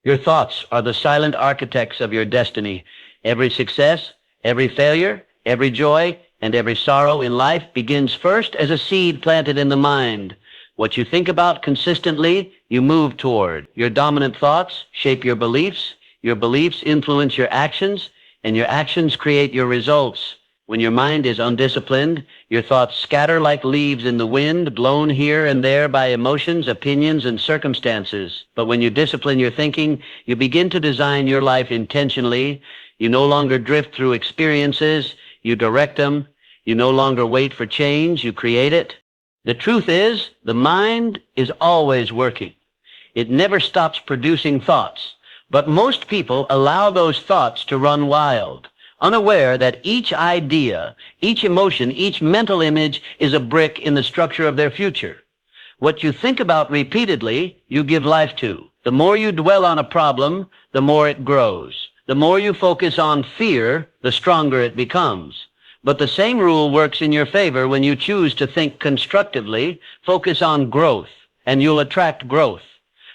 Your thoughts are the silent architects of your destiny. Every success, every failure, every joy, and every sorrow in life begins first as a seed planted in the mind. What you think about consistently, you move toward. Your dominant thoughts shape your beliefs influence your actions, and your actions create your results. When your mind is undisciplined, your thoughts scatter like leaves in the wind, blown here and there by emotions, opinions, and circumstances. But when you discipline your thinking, you begin to design your life intentionally. You no longer drift through experiences, you direct them. You no longer wait for change, you create it. The truth is, the mind is always working. It never stops producing thoughts. But most people allow those thoughts to run wild, unaware that each idea, each emotion, each mental image is a brick in the structure of their future. What you think about repeatedly, you give life to. The more you dwell on a problem, the more it grows. The more you focus on fear, the stronger it becomes. But the same rule works in your favor when you choose to think constructively. Focus on growth, and you'll attract growth.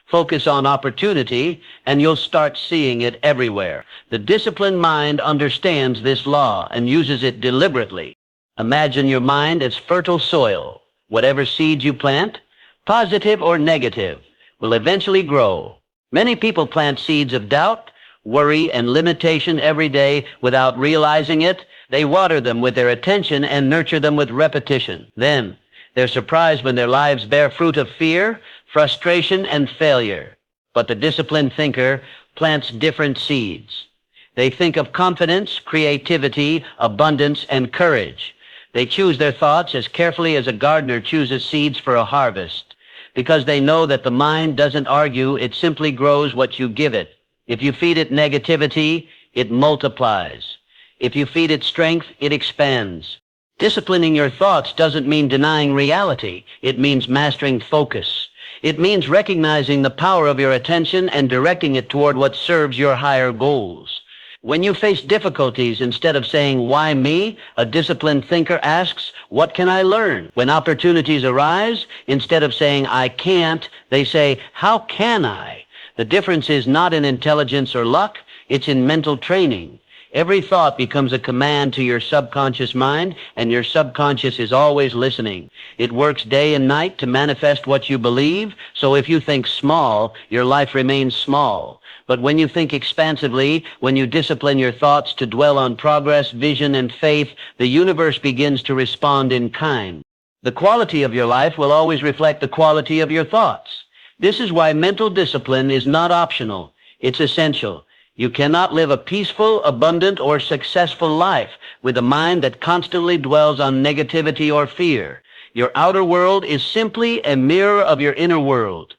Focus on opportunity, and you'll start seeing it everywhere. The disciplined mind understands this law and uses it deliberately. Imagine your mind as fertile soil. Whatever seeds you plant, positive or negative, will eventually grow. Many people plant seeds of doubt, worry, and limitation every day without realizing it. They water them with their attention and nurture them with repetition. Then, they're surprised when their lives bear fruit of fear, frustration, and failure. But the disciplined thinker plants different seeds. They think of confidence, creativity, abundance, and courage. They choose their thoughts as carefully as a gardener chooses seeds for a harvest, because they know that the mind doesn't argue, it simply grows what you give it. If you feed it negativity, it multiplies. If you feed it strength, it expands. Disciplining your thoughts doesn't mean denying reality. It means mastering focus. It means recognizing the power of your attention and directing it toward what serves your higher goals. When you face difficulties, instead of saying, "Why me?" a disciplined thinker asks, "What can I learn?" When opportunities arise, instead of saying, "I can't," they say, "How can I?" The difference is not in intelligence or luck, it's in mental training. Every thought becomes a command to your subconscious mind, and your subconscious is always listening. It works day and night to manifest what you believe, so if you think small, your life remains small. But when you think expansively, when you discipline your thoughts to dwell on progress, vision, and faith, the universe begins to respond in kind. The quality of your life will always reflect the quality of your thoughts. This is why mental discipline is not optional. It's essential. You cannot live a peaceful, abundant, or successful life with a mind that constantly dwells on negativity or fear. Your outer world is simply a mirror of your inner world.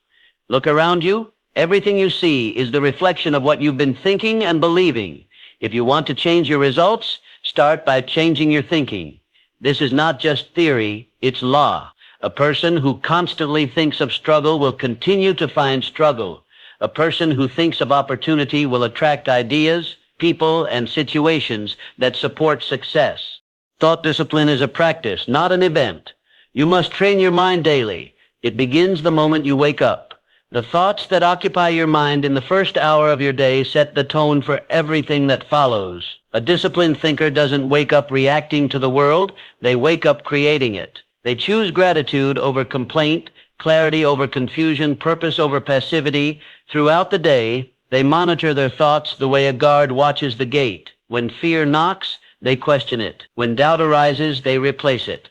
Look around you. Everything you see is the reflection of what you've been thinking and believing. If you want to change your results, start by changing your thinking. This is not just theory, it's law. A person who constantly thinks of struggle will continue to find struggle. A person who thinks of opportunity will attract ideas, people, and situations that support success. Thought discipline is a practice, not an event. You must train your mind daily. It begins the moment you wake up. The thoughts that occupy your mind in the first hour of your day set the tone for everything that follows. A disciplined thinker doesn't wake up reacting to the world, they wake up creating it. They choose gratitude over complaint, clarity over confusion, purpose over passivity. Throughout the day, they monitor their thoughts the way a guard watches the gate. When fear knocks, they question it. When doubt arises, they replace it.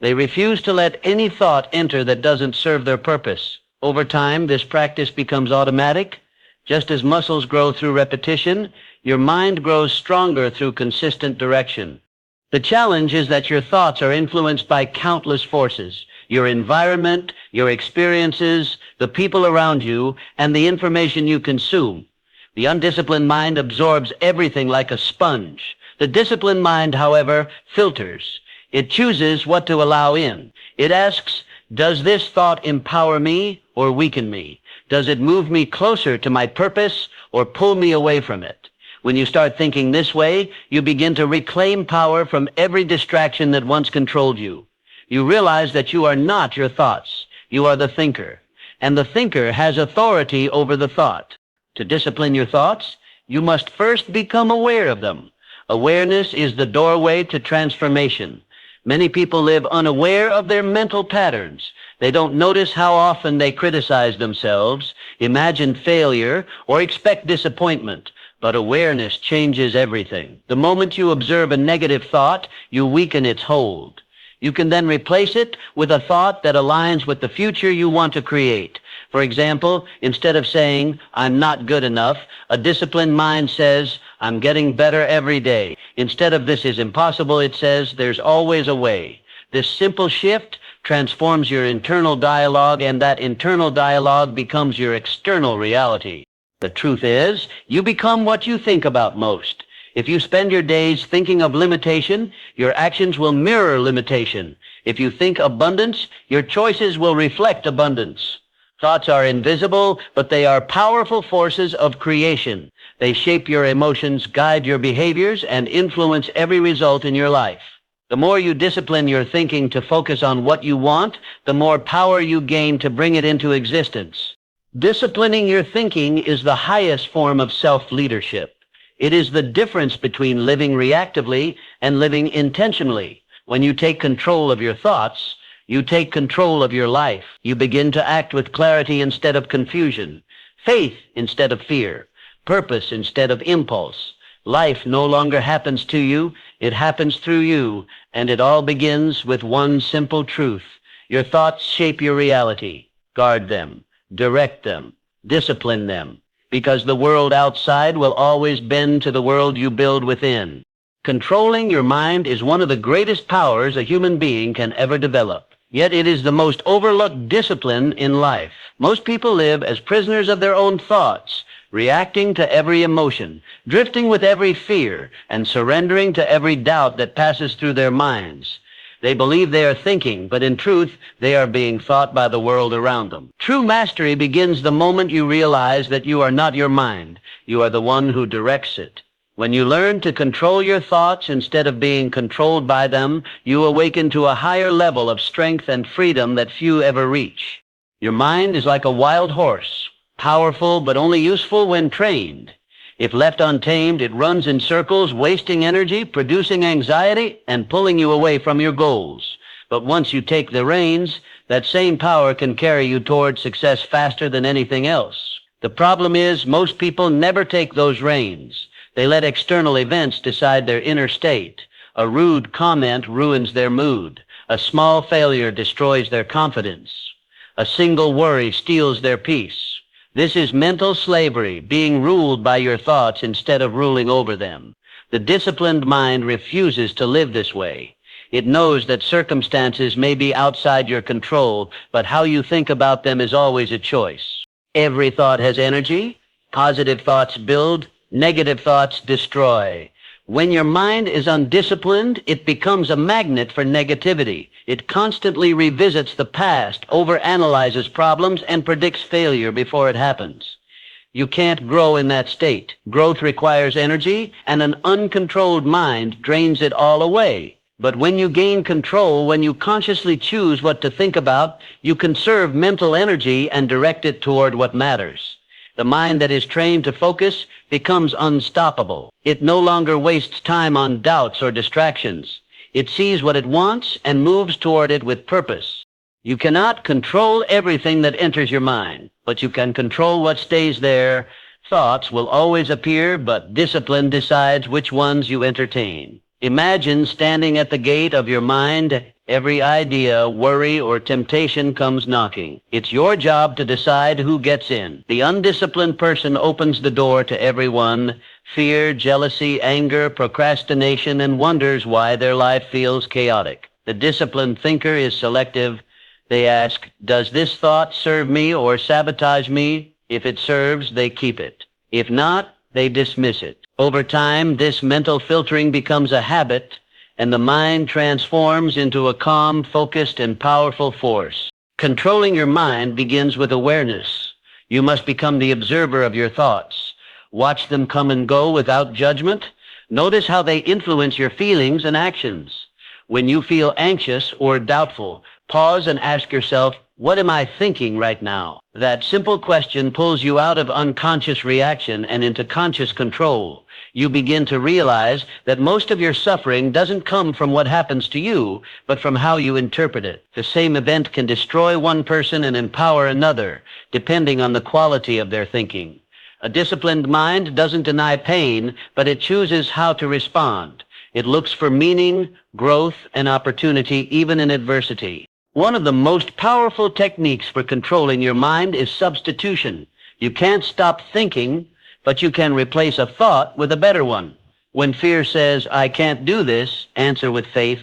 They refuse to let any thought enter that doesn't serve their purpose. Over time, this practice becomes automatic. Just as muscles grow through repetition, your mind grows stronger through consistent direction. The challenge is that your thoughts are influenced by countless forces: your environment, your experiences, the people around you, and the information you consume. The undisciplined mind absorbs everything like a sponge. The disciplined mind, however, filters. It chooses what to allow in. It asks, does this thought empower me or weaken me? Does it move me closer to my purpose or pull me away from it? When you start thinking this way, you begin to reclaim power from every distraction that once controlled you. You realize that you are not your thoughts. You are the thinker. And the thinker has authority over the thought. To discipline your thoughts, you must first become aware of them. Awareness is the doorway to transformation. Many people live unaware of their mental patterns. They don't notice how often they criticize themselves, imagine failure, or expect disappointment. But awareness changes everything. The moment you observe a negative thought, you weaken its hold. You can then replace it with a thought that aligns with the future you want to create. For example, instead of saying, "I'm not good enough," a disciplined mind says, "I'm getting better every day." Instead of "this is impossible," it says, "there's always a way." This simple shift transforms your internal dialogue, and that internal dialogue becomes your external reality. The truth is, you become what you think about most. If you spend your days thinking of limitation, your actions will mirror limitation. If you think abundance, your choices will reflect abundance. Thoughts are invisible, but they are powerful forces of creation. They shape your emotions, guide your behaviors, and influence every result in your life. The more you discipline your thinking to focus on what you want, the more power you gain to bring it into existence. Disciplining your thinking is the highest form of self-leadership. It is the difference between living reactively and living intentionally. When you take control of your thoughts, you take control of your life. You begin to act with clarity instead of confusion, faith instead of fear, purpose instead of impulse. Life no longer happens to you, it happens through you, and it all begins with one simple truth. Your thoughts shape your reality. Guard them, direct them, discipline them, because the world outside will always bend to the world you build within. Controlling your mind is one of the greatest powers a human being can ever develop. Yet it is the most overlooked discipline in life. Most people live as prisoners of their own thoughts, reacting to every emotion, drifting with every fear, and surrendering to every doubt that passes through their minds. They believe they are thinking, but in truth, they are being thought by the world around them. True mastery begins the moment you realize that you are not your mind. You are the one who directs it. When you learn to control your thoughts instead of being controlled by them, you awaken to a higher level of strength and freedom that few ever reach. Your mind is like a wild horse, powerful but only useful when trained. If left untamed, it runs in circles, wasting energy, producing anxiety, and pulling you away from your goals. But once you take the reins, that same power can carry you toward success faster than anything else. The problem is, most people never take those reins. They let external events decide their inner state. A rude comment ruins their mood. A small failure destroys their confidence. A single worry steals their peace. This is mental slavery, being ruled by your thoughts instead of ruling over them. The disciplined mind refuses to live this way. It knows that circumstances may be outside your control, but how you think about them is always a choice. Every thought has energy. Positive thoughts build, negative thoughts destroy. When your mind is undisciplined, it becomes a magnet for negativity. It constantly revisits the past, overanalyzes problems, and predicts failure before it happens. You can't grow in that state. Growth requires energy, and an uncontrolled mind drains it all away. But when you gain control, when you consciously choose what to think about, you conserve mental energy and direct it toward what matters. The mind that is trained to focus becomes unstoppable. It no longer wastes time on doubts or distractions. It sees what it wants and moves toward it with purpose. You cannot control everything that enters your mind, but you can control what stays there. Thoughts will always appear, but discipline decides which ones you entertain. Imagine standing at the gate of your mind. Every idea, worry, or temptation comes knocking. It's your job to decide who gets in. The undisciplined person opens the door to everyone. Fear, jealousy, anger, procrastination, and wonders why their life feels chaotic. The disciplined thinker is selective. They ask, does this thought serve me or sabotage me? If it serves, they keep it. If not, they dismiss it. Over time, this mental filtering becomes a habit, and the mind transforms into a calm, focused, and powerful force. Controlling your mind begins with awareness. You must become the observer of your thoughts. Watch them come and go without judgment. Notice how they influence your feelings and actions. When you feel anxious or doubtful, pause and ask yourself, What am I thinking right now? That simple question pulls you out of unconscious reaction and into conscious control. You begin to realize that most of your suffering doesn't come from what happens to you, but from how you interpret it. The same event can destroy one person and empower another, depending on the quality of their thinking. A disciplined mind doesn't deny pain, but it chooses how to respond. It looks for meaning, growth, and opportunity even in adversity. One of the most powerful techniques for controlling your mind is substitution. You can't stop thinking, but you can replace a thought with a better one. When fear says, "I can't do this," answer with faith,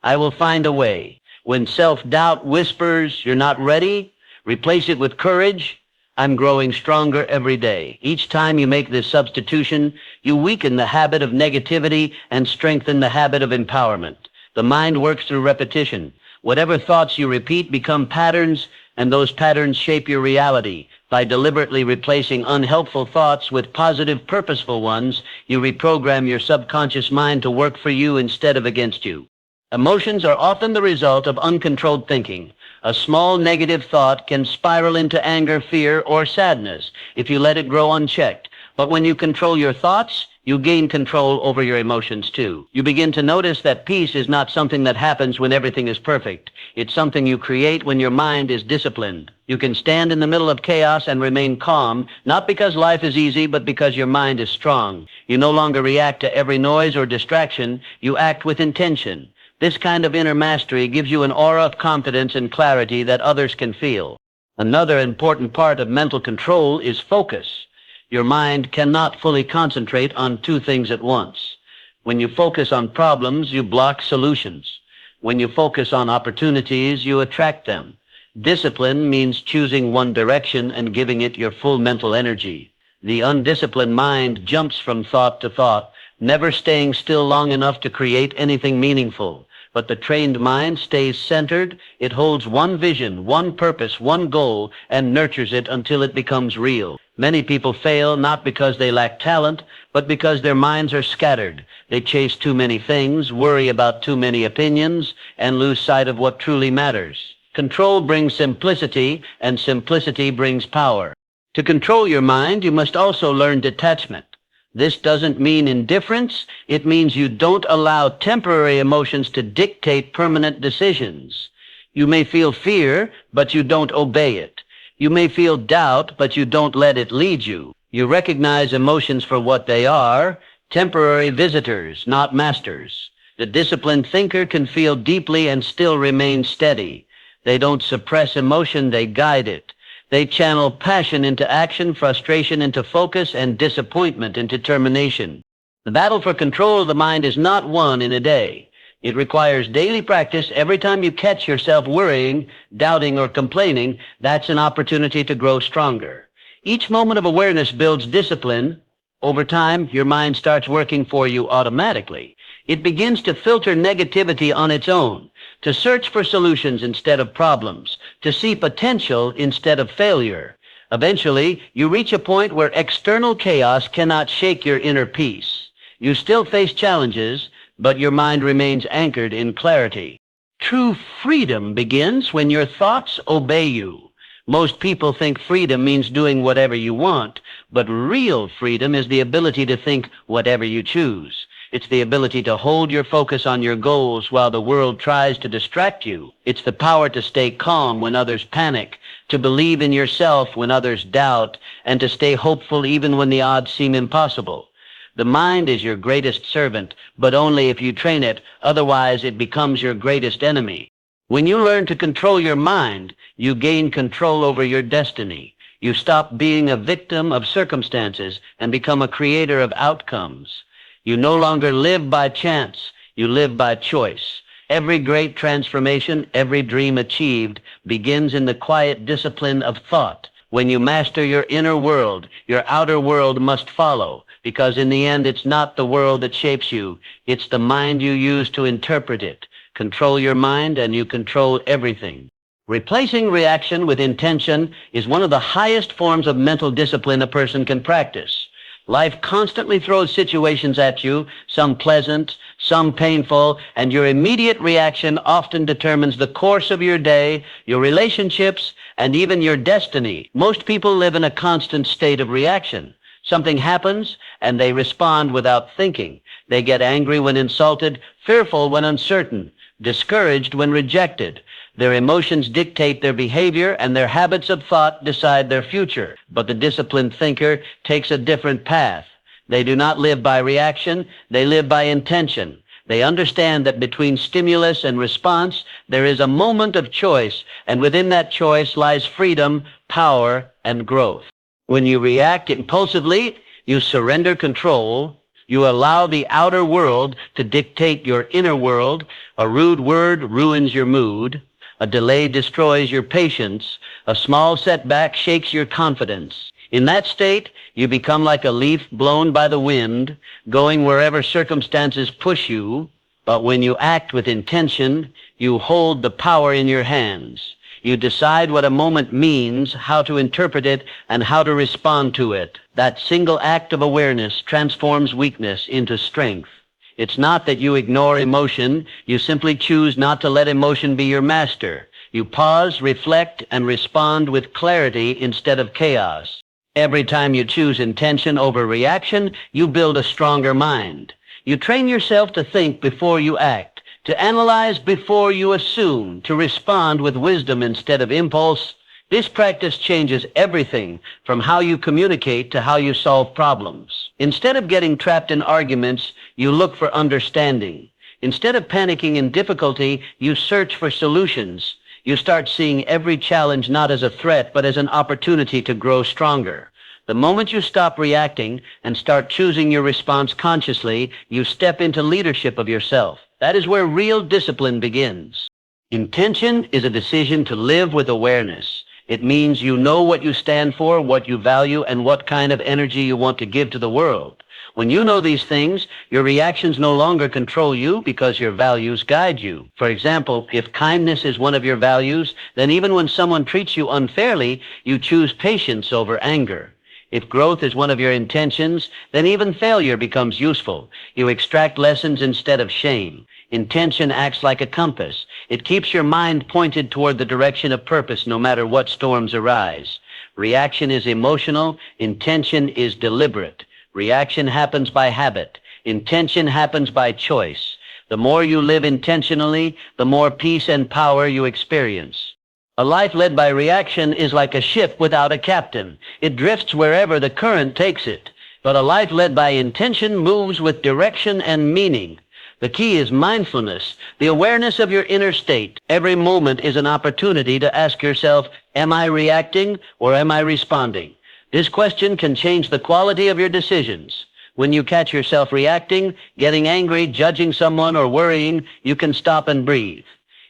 "I will find a way." When self-doubt whispers, "You're not ready," replace it with courage, "I'm growing stronger every day." Each time you make this substitution, you weaken the habit of negativity and strengthen the habit of empowerment. The mind works through repetition. Whatever thoughts you repeat become patterns, and those patterns shape your reality. By deliberately replacing unhelpful thoughts with positive, purposeful ones, you reprogram your subconscious mind to work for you instead of against you. Emotions are often the result of uncontrolled thinking. A small negative thought can spiral into anger, fear, or sadness if you let it grow unchecked. But when you control your thoughts, you gain control over your emotions too. You begin to notice that peace is not something that happens when everything is perfect. It's something you create when your mind is disciplined. You can stand in the middle of chaos and remain calm, not because life is easy, but because your mind is strong. You no longer react to every noise or distraction. You act with intention. This kind of inner mastery gives you an aura of confidence and clarity that others can feel. Another important part of mental control is focus. Your mind cannot fully concentrate on two things at once. When you focus on problems, you block solutions. When you focus on opportunities, you attract them. Discipline means choosing one direction and giving it your full mental energy. The undisciplined mind jumps from thought to thought, never staying still long enough to create anything meaningful. But the trained mind stays centered. It holds one vision, one purpose, one goal, and nurtures it until it becomes real. Many people fail not because they lack talent, but because their minds are scattered. They chase too many things, worry about too many opinions, and lose sight of what truly matters. Control brings simplicity, and simplicity brings power. To control your mind, you must also learn detachment. This doesn't mean indifference. It means you don't allow temporary emotions to dictate permanent decisions. You may feel fear, but you don't obey it. You may feel doubt, but you don't let it lead you. You recognize emotions for what they are, temporary visitors, not masters. The disciplined thinker can feel deeply and still remain steady. They don't suppress emotion, they guide it. They channel passion into action, frustration into focus, and disappointment into determination. The battle for control of the mind is not won in a day. It requires daily practice. Every time you catch yourself worrying, doubting, or complaining, that's an opportunity to grow stronger. Each moment of awareness builds discipline. Over time, your mind starts working for you automatically. It begins to filter negativity on its own, to search for solutions instead of problems, to see potential instead of failure. Eventually, you reach a point where external chaos cannot shake your inner peace. You still face challenges, but your mind remains anchored in clarity. True freedom begins when your thoughts obey you. Most people think freedom means doing whatever you want, but real freedom is the ability to think whatever you choose. It's the ability to hold your focus on your goals while the world tries to distract you. It's the power to stay calm when others panic, to believe in yourself when others doubt, and to stay hopeful even when the odds seem impossible. The mind is your greatest servant, but only if you train it. Otherwise, it becomes your greatest enemy. When you learn to control your mind, you gain control over your destiny. You stop being a victim of circumstances and become a creator of outcomes. You no longer live by chance. You live by choice. Every great transformation, every dream achieved, begins in the quiet discipline of thought. When you master your inner world, your outer world must follow, because in the end, it's not the world that shapes you. It's the mind you use to interpret it. Control your mind, and you control everything. Replacing reaction with intention is one of the highest forms of mental discipline a person can practice. Life constantly throws situations at you, some pleasant, some painful, and your immediate reaction often determines the course of your day, your relationships, and even your destiny. Most people live in a constant state of reaction. Something happens, and they respond without thinking. They get angry when insulted, fearful when uncertain, discouraged when rejected. Their emotions dictate their behavior, and their habits of thought decide their future. But the disciplined thinker takes a different path. They do not live by reaction, they live by intention. They understand that between stimulus and response, there is a moment of choice, and within that choice lies freedom, power, and growth. When you react impulsively, you surrender control. You allow the outer world to dictate your inner world. A rude word ruins your mood. A delay destroys your patience. A small setback shakes your confidence. In that state, you become like a leaf blown by the wind, going wherever circumstances push you. But when you act with intention, you hold the power in your hands. You decide what a moment means, how to interpret it, and how to respond to it. That single act of awareness transforms weakness into strength. It's not that you ignore emotion. You simply choose not to let emotion be your master. You pause, reflect, and respond with clarity instead of chaos. Every time you choose intention over reaction, you build a stronger mind. You train yourself to think before you act, to analyze before you assume, to respond with wisdom instead of impulse. This practice changes everything from how you communicate to how you solve problems. Instead of getting trapped in arguments, you look for understanding. Instead of panicking in difficulty, you search for solutions. You start seeing every challenge not as a threat, but as an opportunity to grow stronger. The moment you stop reacting and start choosing your response consciously, you step into leadership of yourself. That is where real discipline begins. Intention is a decision to live with awareness. It means you know what you stand for, what you value, and what kind of energy you want to give to the world. When you know these things, your reactions no longer control you because your values guide you. For example, if kindness is one of your values, then even when someone treats you unfairly, you choose patience over anger. If growth is one of your intentions, then even failure becomes useful. You extract lessons instead of shame. Intention acts like a compass. It keeps your mind pointed toward the direction of purpose no matter what storms arise. Reaction is emotional. Intention is deliberate. Reaction happens by habit. Intention happens by choice. The more you live intentionally, the more peace and power you experience. A life led by reaction is like a ship without a captain. It drifts wherever the current takes it. But a life led by intention moves with direction and meaning. The key is mindfulness, the awareness of your inner state. Every moment is an opportunity to ask yourself, am I reacting or am I responding? This question can change the quality of your decisions. When you catch yourself reacting, getting angry, judging someone, or worrying, you can stop and breathe.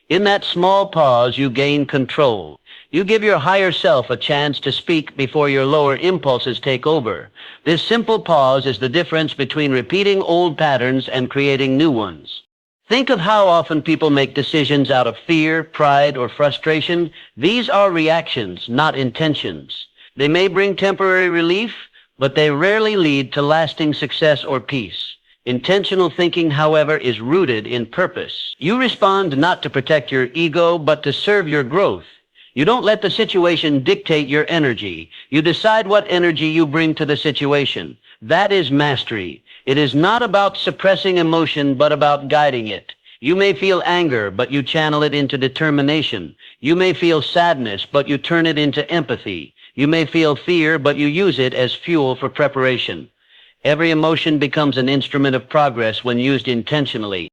In that small pause, you gain control. You give your higher self a chance to speak before your lower impulses take over. This simple pause is the difference between repeating old patterns and creating new ones. Think of how often people make decisions out of fear, pride, or frustration. These are reactions, not intentions. They may bring temporary relief, but they rarely lead to lasting success or peace. Intentional thinking, however, is rooted in purpose. You respond not to protect your ego, but to serve your growth. You don't let the situation dictate your energy. You decide what energy you bring to the situation. That is mastery. It is not about suppressing emotion, but about guiding it. You may feel anger, but you channel it into determination. You may feel sadness, but you turn it into empathy. You may feel fear, but you use it as fuel for preparation. Every emotion becomes an instrument of progress when used intentionally.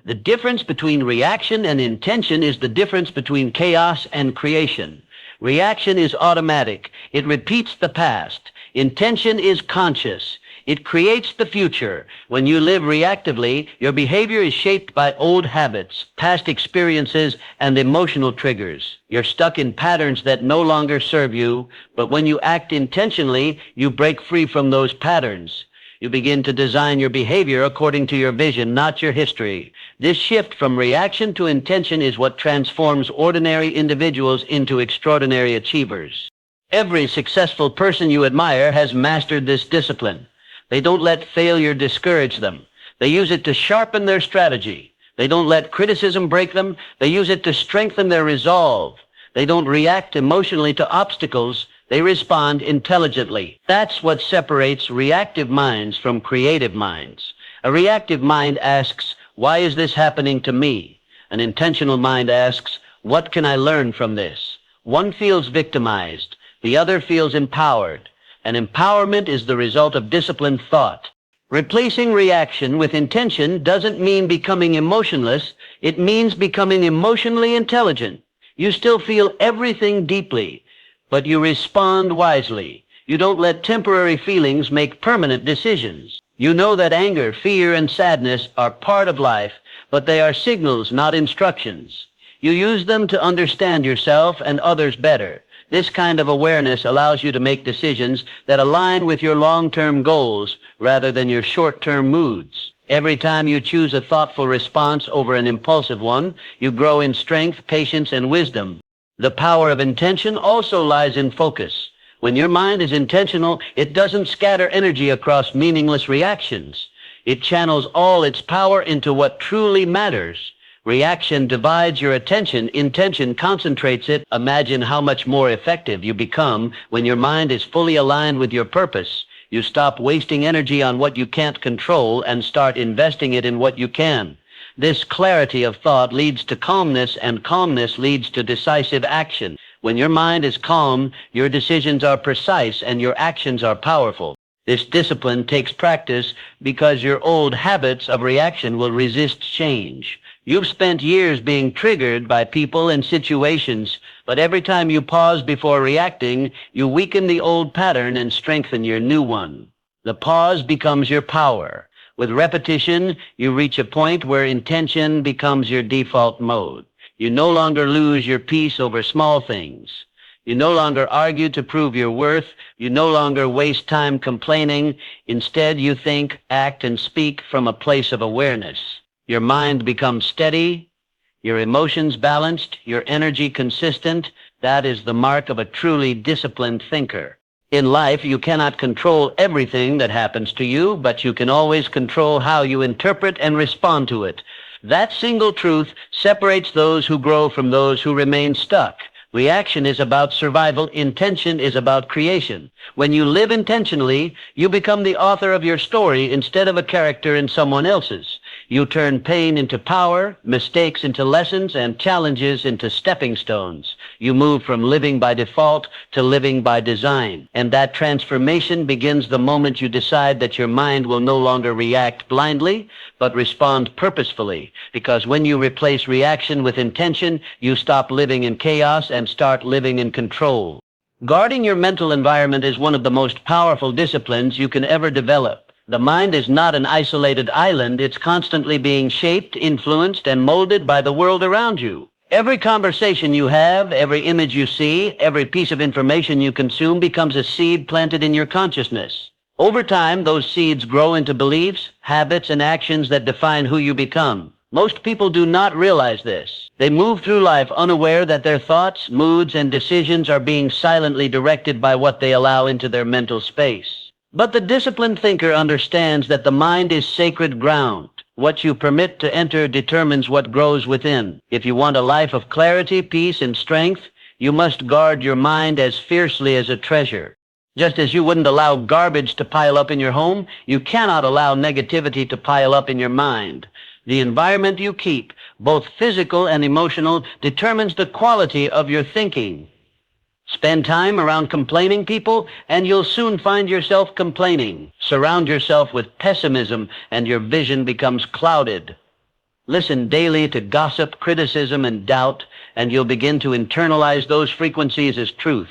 The difference between reaction and intention is the difference between chaos and creation. Reaction is automatic. It repeats the past. Intention is conscious. It creates the future. When you live reactively, your behavior is shaped by old habits, past experiences, and emotional triggers. You're stuck in patterns that no longer serve you, but when you act intentionally, you break free from those patterns. You begin to design your behavior according to your vision, not your history. This shift from reaction to intention is what transforms ordinary individuals into extraordinary achievers. Every successful person you admire has mastered this discipline. They don't let failure discourage them. They use it to sharpen their strategy. They don't let criticism break them. They use it to strengthen their resolve. They don't react emotionally to obstacles. They respond intelligently. That's what separates reactive minds from creative minds. A reactive mind asks, why is this happening to me? An intentional mind asks, what can I learn from this? One feels victimized. The other feels empowered. And empowerment is the result of disciplined thought. Replacing reaction with intention doesn't mean becoming emotionless. It means becoming emotionally intelligent. You still feel everything deeply, but you respond wisely. You don't let temporary feelings make permanent decisions. You know that anger, fear, and sadness are part of life, but they are signals, not instructions. You use them to understand yourself and others better. This kind of awareness allows you to make decisions that align with your long-term goals rather than your short-term moods. Every time you choose a thoughtful response over an impulsive one, you grow in strength, patience, and wisdom. The power of intention also lies in focus. When your mind is intentional, it doesn't scatter energy across meaningless reactions. It channels all its power into what truly matters. Reaction divides your attention. Intention concentrates it. Imagine how much more effective you become when your mind is fully aligned with your purpose. You stop wasting energy on what you can't control and start investing it in what you can. This clarity of thought leads to calmness, and calmness leads to decisive action. When your mind is calm, your decisions are precise and your actions are powerful. This discipline takes practice because your old habits of reaction will resist change. You've spent years being triggered by people and situations, but every time you pause before reacting, you weaken the old pattern and strengthen your new one. The pause becomes your power. With repetition, you reach a point where intention becomes your default mode. You no longer lose your peace over small things. You no longer argue to prove your worth. You no longer waste time complaining. Instead, you think, act, and speak from a place of awareness. Your mind becomes steady, your emotions balanced, your energy consistent. That is the mark of a truly disciplined thinker. In life, you cannot control everything that happens to you, but you can always control how you interpret and respond to it. That single truth separates those who grow from those who remain stuck. Reaction is about survival. Intention is about creation. When you live intentionally, you become the author of your story instead of a character in someone else's. You turn pain into power, mistakes into lessons, and challenges into stepping stones. You move from living by default to living by design. And that transformation begins the moment you decide that your mind will no longer react blindly, but respond purposefully. Because when you replace reaction with intention, you stop living in chaos and start living in control. Guarding your mental environment is one of the most powerful disciplines you can ever develop. The mind is not an isolated island. It's constantly being shaped, influenced, and molded by the world around you. Every conversation you have, every image you see, every piece of information you consume becomes a seed planted in your consciousness. Over time, those seeds grow into beliefs, habits, and actions that define who you become. Most people do not realize this. They move through life unaware that their thoughts, moods, and decisions are being silently directed by what they allow into their mental space. But the disciplined thinker understands that the mind is sacred ground. What you permit to enter determines what grows within. If you want a life of clarity, peace, and strength, you must guard your mind as fiercely as a treasure. Just as you wouldn't allow garbage to pile up in your home, you cannot allow negativity to pile up in your mind. The environment you keep, both physical and emotional, determines the quality of your thinking. Spend time around complaining people, and you'll soon find yourself complaining. Surround yourself with pessimism, and your vision becomes clouded. Listen daily to gossip, criticism, and doubt, and you'll begin to internalize those frequencies as truth.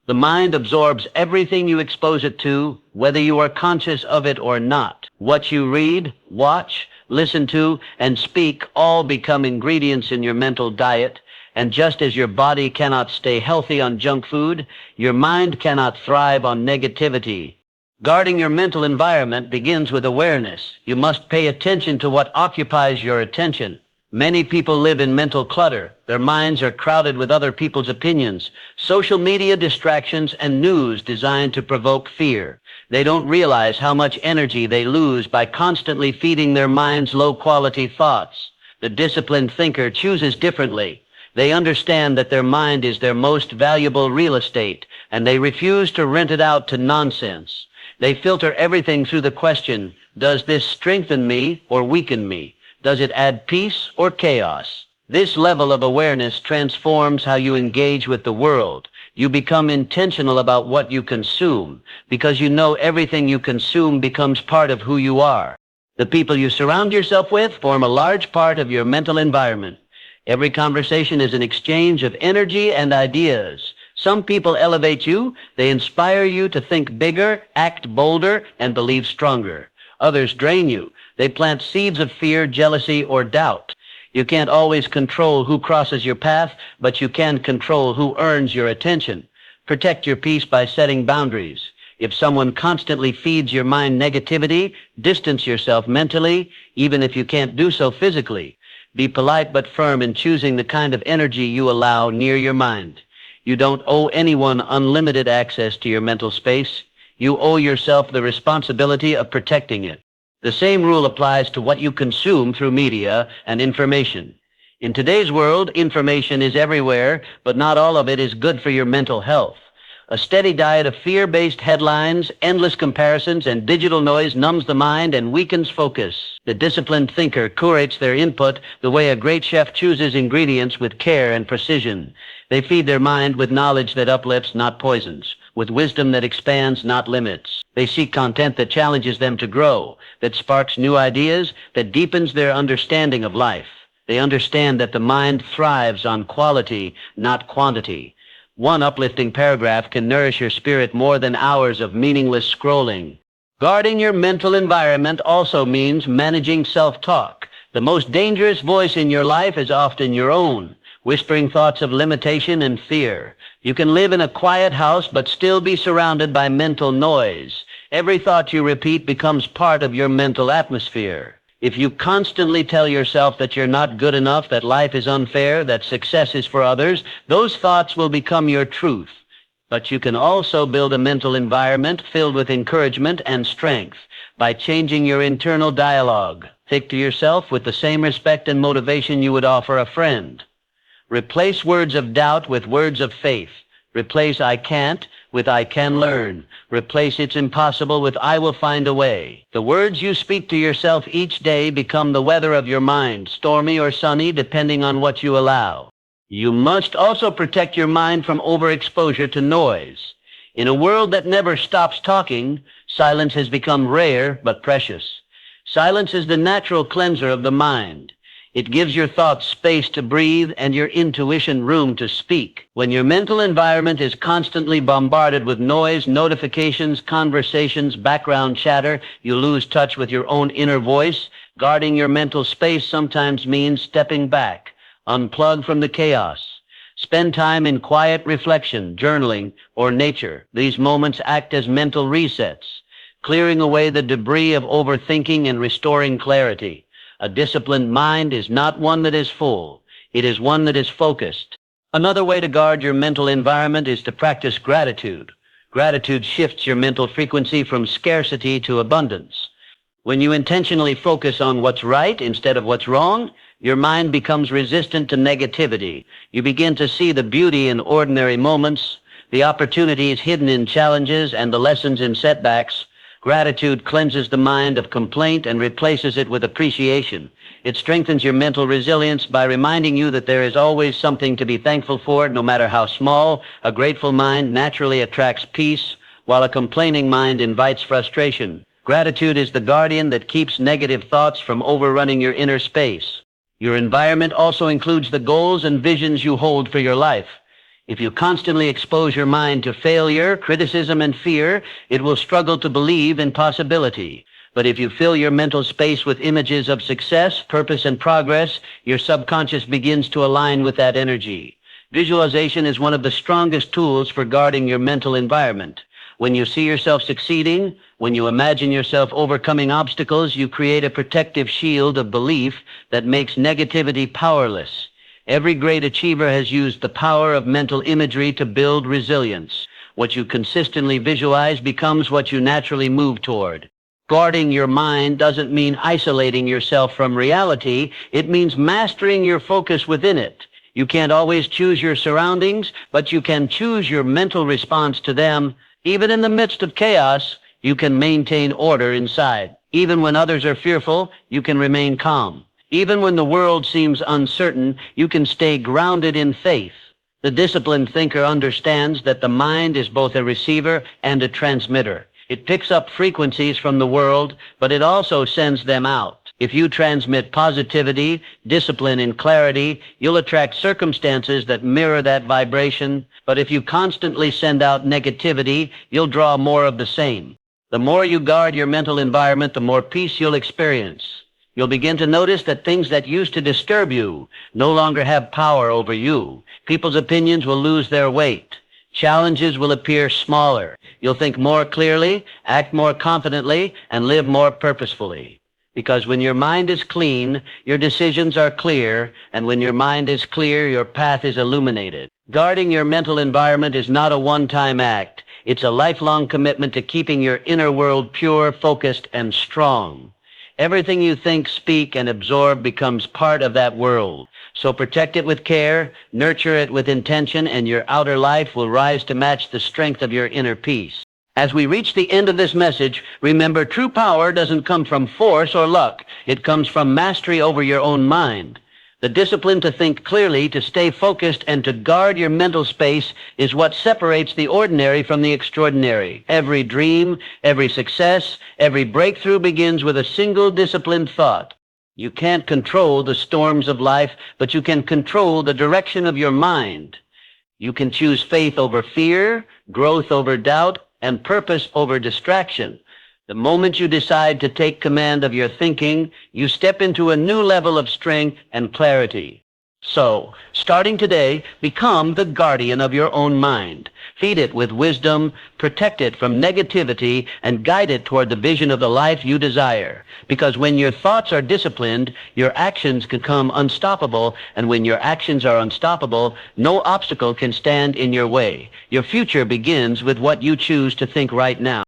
The mind absorbs everything you expose it to, whether you are conscious of it or not. What you read, watch, listen to, and speak all become ingredients in your mental diet. And just as your body cannot stay healthy on junk food, your mind cannot thrive on negativity. Guarding your mental environment begins with awareness. You must pay attention to what occupies your attention. Many people live in mental clutter. Their minds are crowded with other people's opinions, social media distractions, and news designed to provoke fear. They don't realize how much energy they lose by constantly feeding their minds low-quality thoughts. The disciplined thinker chooses differently. They understand that their mind is their most valuable real estate, and they refuse to rent it out to nonsense. They filter everything through the question, does this strengthen me or weaken me? Does it add peace or chaos? This level of awareness transforms how you engage with the world. You become intentional about what you consume, because you know everything you consume becomes part of who you are. The people you surround yourself with form a large part of your mental environment. Every conversation is an exchange of energy and ideas. Some people elevate you. They inspire you to think bigger, act bolder, and believe stronger. Others drain you. They plant seeds of fear, jealousy, or doubt. You can't always control who crosses your path, but you can control who earns your attention. Protect your peace by setting boundaries. If someone constantly feeds your mind negativity, distance yourself mentally, even if you can't do so physically. Be polite but firm in choosing the kind of energy you allow near your mind. You don't owe anyone unlimited access to your mental space. You owe yourself the responsibility of protecting it. The same rule applies to what you consume through media and information. In today's world, information is everywhere, but not all of it is good for your mental health. A steady diet of fear-based headlines, endless comparisons, and digital noise numbs the mind and weakens focus. The disciplined thinker curates their input the way a great chef chooses ingredients with care and precision. They feed their mind with knowledge that uplifts, not poisons, with wisdom that expands, not limits. They seek content that challenges them to grow, that sparks new ideas, that deepens their understanding of life. They understand that the mind thrives on quality, not quantity. One uplifting paragraph can nourish your spirit more than hours of meaningless scrolling. Guarding your mental environment also means managing self-talk. The most dangerous voice in your life is often your own, whispering thoughts of limitation and fear. You can live in a quiet house but still be surrounded by mental noise. Every thought you repeat becomes part of your mental atmosphere. If you constantly tell yourself that you're not good enough, that life is unfair, that success is for others, those thoughts will become your truth. But you can also build a mental environment filled with encouragement and strength by changing your internal dialogue. Speak to yourself with the same respect and motivation you would offer a friend. Replace words of doubt with words of faith. Replace I can't with I can learn. Replace it's impossible with I will find a way. The words you speak to yourself each day become the weather of your mind, stormy or sunny depending on what you allow. You must also protect your mind from overexposure to noise. In a world that never stops talking, silence has become rare but precious. Silence is the natural cleanser of the mind. It gives your thoughts space to breathe and your intuition room to speak. When your mental environment is constantly bombarded with noise, notifications, conversations, background chatter, you lose touch with your own inner voice. Guarding your mental space sometimes means stepping back, unplug from the chaos. Spend time in quiet reflection, journaling, or nature. These moments act as mental resets, clearing away the debris of overthinking and restoring clarity. A disciplined mind is not one that is full. It is one that is focused. Another way to guard your mental environment is to practice gratitude. Gratitude shifts your mental frequency from scarcity to abundance. When you intentionally focus on what's right instead of what's wrong, your mind becomes resistant to negativity. You begin to see the beauty in ordinary moments, the opportunities hidden in challenges, and the lessons in setbacks. Gratitude cleanses the mind of complaint and replaces it with appreciation. It strengthens your mental resilience by reminding you that there is always something to be thankful for, no matter how small. A grateful mind naturally attracts peace, while a complaining mind invites frustration. Gratitude is the guardian that keeps negative thoughts from overrunning your inner space. Your environment also includes the goals and visions you hold for your life. If you constantly expose your mind to failure, criticism, and fear, it will struggle to believe in possibility. But if you fill your mental space with images of success, purpose, and progress, your subconscious begins to align with that energy. Visualization is one of the strongest tools for guarding your mental environment. When you see yourself succeeding, when you imagine yourself overcoming obstacles, you create a protective shield of belief that makes negativity powerless. Every great achiever has used the power of mental imagery to build resilience. What you consistently visualize becomes what you naturally move toward. Guarding your mind doesn't mean isolating yourself from reality. It means mastering your focus within it. You can't always choose your surroundings, but you can choose your mental response to them. Even in the midst of chaos, you can maintain order inside. Even when others are fearful, you can remain calm. Even when the world seems uncertain, you can stay grounded in faith. The disciplined thinker understands that the mind is both a receiver and a transmitter. It picks up frequencies from the world, but it also sends them out. If you transmit positivity, discipline, and clarity, you'll attract circumstances that mirror that vibration. But if you constantly send out negativity, you'll draw more of the same. The more you guard your mental environment, the more peace you'll experience. You'll begin to notice that things that used to disturb you no longer have power over you. People's opinions will lose their weight. Challenges will appear smaller. You'll think more clearly, act more confidently, and live more purposefully. Because when your mind is clean, your decisions are clear, and when your mind is clear, your path is illuminated. Guarding your mental environment is not a one-time act. It's a lifelong commitment to keeping your inner world pure, focused, and strong. Everything you think, speak, and absorb becomes part of that world. So protect it with care, nurture it with intention, and your outer life will rise to match the strength of your inner peace. As we reach the end of this message, remember, true power doesn't come from force or luck. It comes from mastery over your own mind. The discipline to think clearly, to stay focused, and to guard your mental space is what separates the ordinary from the extraordinary. Every dream, every success, every breakthrough begins with a single disciplined thought. You can't control the storms of life, but you can control the direction of your mind. You can choose faith over fear, growth over doubt, and purpose over distraction. The moment you decide to take command of your thinking, you step into a new level of strength and clarity. So, starting today, become the guardian of your own mind. Feed it with wisdom, protect it from negativity, and guide it toward the vision of the life you desire. Because when your thoughts are disciplined, your actions become unstoppable, and when your actions are unstoppable, no obstacle can stand in your way. Your future begins with what you choose to think right now.